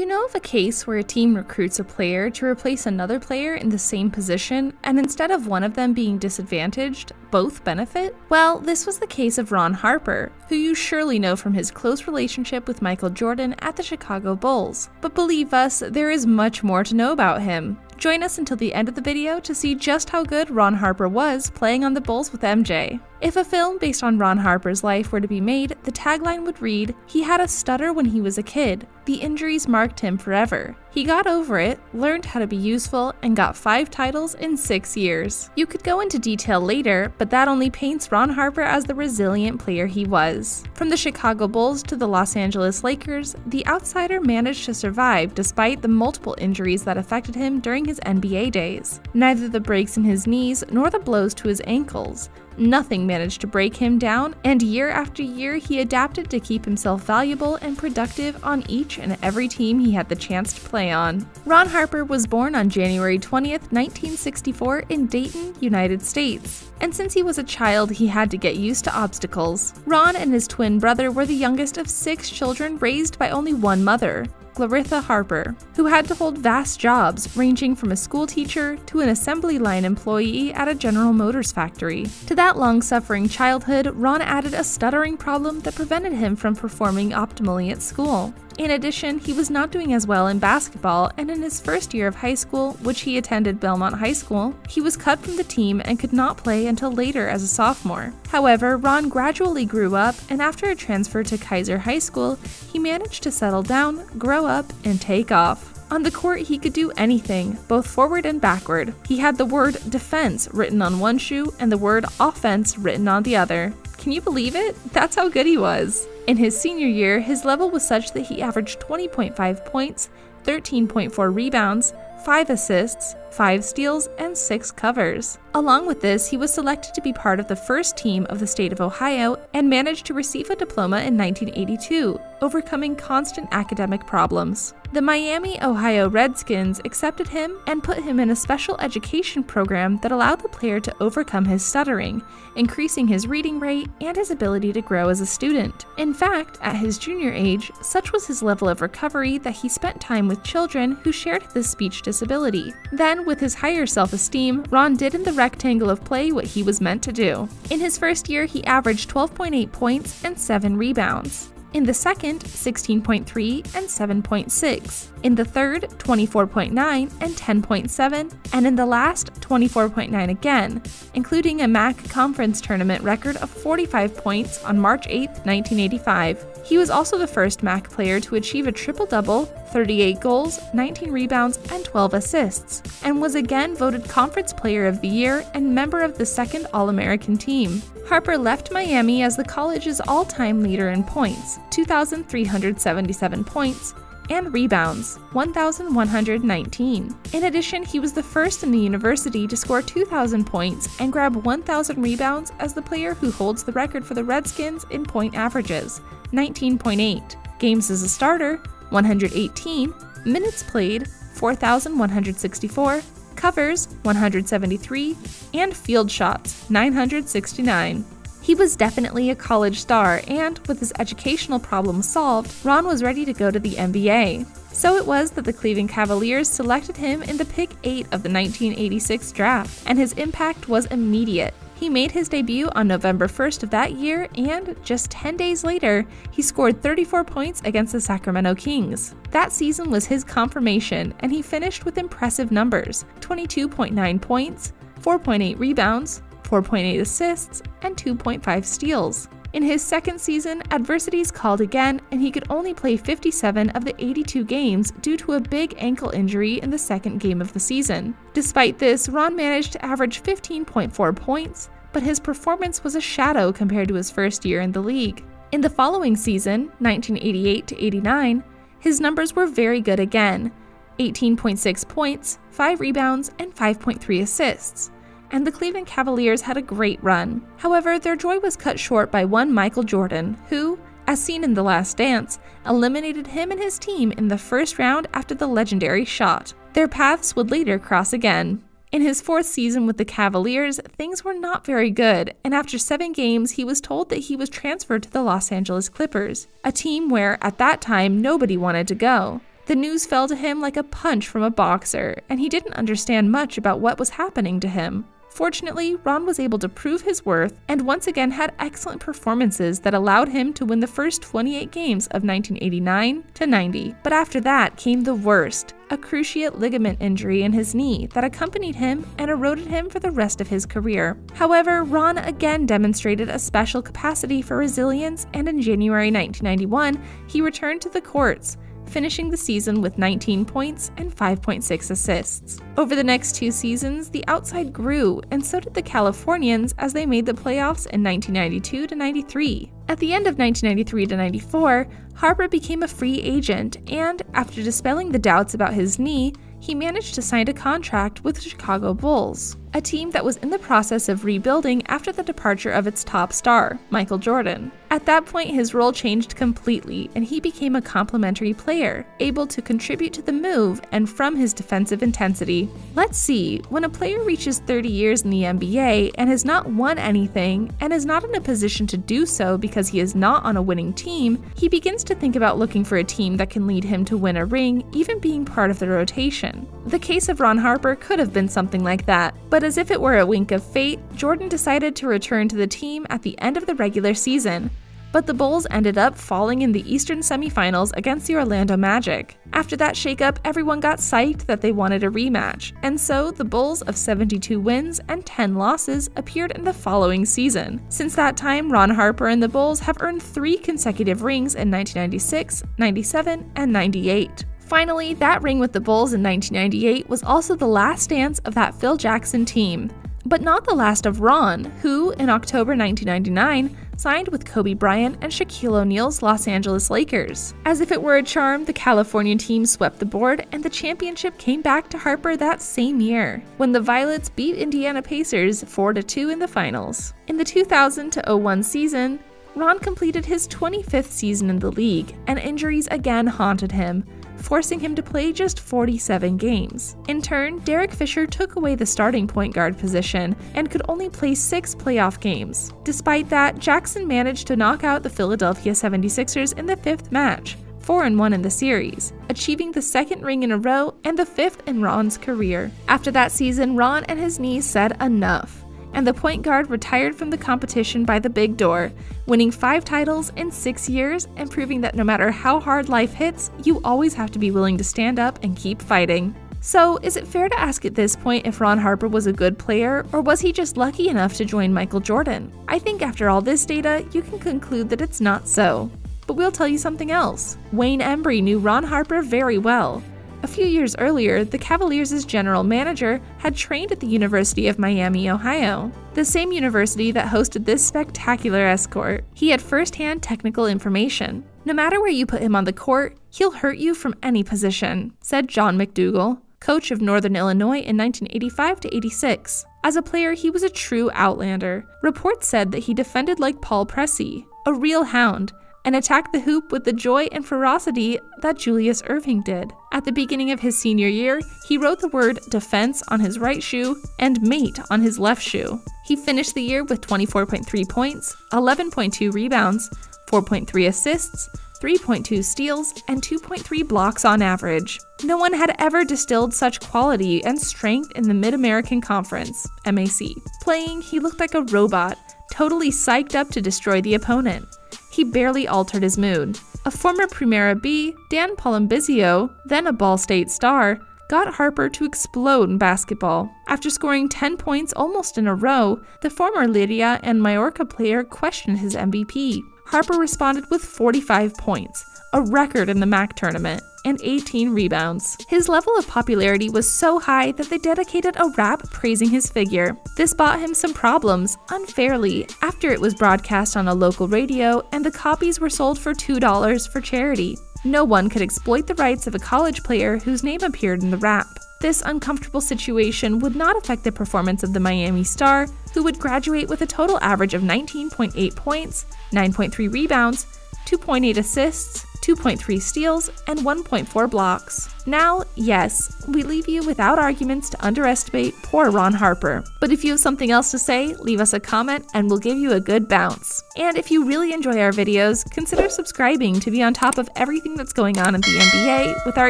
you know of a case where a team recruits a player to replace another player in the same position, and instead of one of them being disadvantaged, both benefit? Well, this was the case of Ron Harper, who you surely know from his close relationship with Michael Jordan at the Chicago Bulls. But believe us, there is much more to know about him. Join us until the end of the video to see just how good Ron Harper was playing on the Bulls with MJ. If a film based on Ron Harper's life were to be made, the tagline would read, "He had a stutter when he was a kid. The injuries marked him forever. He got over it, learned how to be useful, and got 5 titles in 6 years." You could go into detail later, but that only paints Ron Harper as the resilient player he was. From the Chicago Bulls to the Los Angeles Lakers, the outsider managed to survive despite the multiple injuries that affected him during his NBA days. Neither the breaks in his knees nor the blows to his ankles. Nothing managed to break him down, and year after year he adapted to keep himself valuable and productive on each and every team he had the chance to play on. Ron Harper was born on January 20th, 1964 in Dayton, United States. And since he was a child, he had to get used to obstacles. Ron and his twin brother were the youngest of 6 children raised by only one mother, Clarissa Harper, who had to hold vast jobs ranging from a school teacher to an assembly line employee at a General Motors factory. To that long-suffering childhood, Ron added a stuttering problem that prevented him from performing optimally at school. In addition, he was not doing as well in basketball, and in his first year of high school, which he attended Belmont High School, he was cut from the team and could not play until later as a sophomore. However, Ron gradually grew up, and after a transfer to Kaiser High School, he managed to settle down, grow up, and take off. On the court, he could do anything, both forward and backward. He had the word defense written on one shoe and the word offense written on the other. Can you believe it? That's how good he was. In his senior year, his level was such that he averaged 20.5 points, 13.4 rebounds, 5 assists, 5 steals, and 6 covers. Along with this, he was selected to be part of the first team of the state of Ohio and managed to receive a diploma in 1982, overcoming constant academic problems. The Miami, Ohio Redskins accepted him and put him in a special education program that allowed the player to overcome his stuttering, increasing his reading rate and his ability to grow as a student. In fact, at his junior age, such was his level of recovery that he spent time with children who shared this speech disability. Then, with his higher self-esteem, Ron did in the rectangle of play what he was meant to do. In his first year, he averaged 12.8 points and 7 rebounds. In the second, 16.3 and 7.6. In the third, 24.9 and 10.7. And in the last, 24.9 again, including a MAC conference tournament record of 45 points on March 8, 1985. He was also the first MAC player to achieve a triple-double, 38 goals, 19 rebounds, and 12 assists, and was again voted Conference Player of the Year and member of the second All-American team. Harper left Miami as the college's all-time leader in points, 2,377 points, and rebounds, 1,119. In addition, he was the first in the university to score 2,000 points and grab 1,000 rebounds as the player who holds the record for the Redskins in point averages, 19.8. Games as a starter, 118. Minutes played, 4,164. Covers, 173. And field shots, 969. He was definitely a college star, and with his educational problems solved, Ron was ready to go to the NBA. So it was that the Cleveland Cavaliers selected him in the pick 8 of the 1986 draft, and his impact was immediate. He made his debut on November 1st of that year, and just 10 days later, he scored 34 points against the Sacramento Kings. That season was his confirmation, and he finished with impressive numbers: 22.9 points, 4.8 rebounds, 4.8 assists, and 2.5 steals. In his second season, adversities called again, and he could only play 57 of the 82 games due to a big ankle injury in the second game of the season. Despite this, Ron managed to average 15.4 points, but his performance was a shadow compared to his first year in the league. In the following season, 1988-89, his numbers were very good again: 18.6 points, 5 rebounds, and 5.3 assists. And the Cleveland Cavaliers had a great run. However, their joy was cut short by one Michael Jordan, who, as seen in The Last Dance, eliminated him and his team in the first round after the legendary shot. Their paths would later cross again. In his 4th season with the Cavaliers, things were not very good, and after 7 games, he was told that he was transferred to the Los Angeles Clippers, a team where, at that time, nobody wanted to go. The news fell to him like a punch from a boxer, and he didn't understand much about what was happening to him. Fortunately, Ron was able to prove his worth and once again had excellent performances that allowed him to win the first 28 games of 1989-90. But after that came the worst, a cruciate ligament injury in his knee that accompanied him and eroded him for the rest of his career. However, Ron again demonstrated a special capacity for resilience, and in January 1991, he returned to the courts, finishing the season with 19 points and 5.6 assists. Over the next 2 seasons, the outside grew, and so did the Californians as they made the playoffs in 1992-93. At the end of 1993-94, Harper became a free agent, and after dispelling the doubts about his knee, he managed to sign a contract with the Chicago Bulls, a team that was in the process of rebuilding after the departure of its top star, Michael Jordan. At that point, his role changed completely, and he became a complementary player, able to contribute to the move and from his defensive intensity. Let's see, when a player reaches 30 years in the NBA and has not won anything, and is not in a position to do so because he is not on a winning team, he begins to think about looking for a team that can lead him to win a ring, even being part of the rotation. The case of Ron Harper could have been something like that, but as if it were a wink of fate, Jordan decided to return to the team at the end of the regular season. But the Bulls ended up falling in the Eastern semifinals against the Orlando Magic. After that shakeup, everyone got psyched that they wanted a rematch, and so the Bulls of 72 wins and 10 losses appeared in the following season. Since that time, Ron Harper and the Bulls have earned 3 consecutive rings in 1996, 97, and 98. Finally, that ring with the Bulls in 1998 was also the last dance of that Phil Jackson team. But not the last of Ron, who, in October 1999, signed with Kobe Bryant and Shaquille O'Neal's Los Angeles Lakers. As if it were a charm, the California team swept the board, and the championship came back to Harper that same year, when the Violets beat Indiana Pacers 4-2 in the finals. In the 2000-01 season, Ron completed his 25th season in the league, and injuries again haunted him, forcing him to play just 47 games. In turn, Derek Fisher took away the starting point guard position and could only play 6 playoff games. Despite that, Jackson managed to knock out the Philadelphia 76ers in the 5th match, 4-1 in the series, achieving the 2nd ring in a row and the 5th in Ron's career. After that season, Ron and his knee said enough, and the point guard retired from the competition by the big door, winning 5 titles in 6 years and proving that no matter how hard life hits, you always have to be willing to stand up and keep fighting. So, is it fair to ask at this point if Ron Harper was a good player, or was he just lucky enough to join Michael Jordan? I think after all this data, you can conclude that it's not so. But we'll tell you something else. Wayne Embry knew Ron Harper very well. A few years earlier, the Cavaliers' general manager had trained at the University of Miami, Ohio, the same university that hosted this spectacular escort. He had first-hand technical information. No matter where you put him on the court, he'll hurt you from any position, said John McDougal, coach of Northern Illinois in 1985-86. As a player, he was a true outlander. Reports said that he defended like Paul Pressey, a real hound, and attacked the hoop with the joy and ferocity that Julius Erving did. At the beginning of his senior year, he wrote the word defense on his right shoe and mate on his left shoe. He finished the year with 24.3 points, 11.2 rebounds, 4.3 assists, 3.2 steals, and 2.3 blocks on average. No one had ever distilled such quality and strength in the Mid-American Conference, MAC. Playing, he looked like a robot, totally psyched up to destroy the opponent. He barely altered his mood. A former Primera B, Dan Palombizio, then a Ball State star, got Harper to explode in basketball. After scoring 10 points almost in a row, the former Lydia and Mallorca player questioned his MVP. Harper responded with 45 points, a record in the MAC tournament, and 18 rebounds. His level of popularity was so high that they dedicated a rap praising his figure. This bought him some problems, unfairly, after it was broadcast on a local radio and the copies were sold for $2 for charity. No one could exploit the rights of a college player whose name appeared in the rap. This uncomfortable situation would not affect the performance of the Miami star, who would graduate with a total average of 19.8 points, 9.3 rebounds, 2.8 assists, 2.3 steals, and 1.4 blocks. Now, yes, we leave you without arguments to underestimate poor Ron Harper. But if you have something else to say, leave us a comment and we'll give you a good bounce. And if you really enjoy our videos, consider subscribing to be on top of everything that's going on in the NBA with our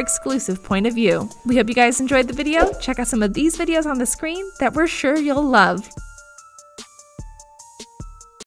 exclusive point of view. We hope you guys enjoyed the video. Check out some of these videos on the screen that we're sure you'll love.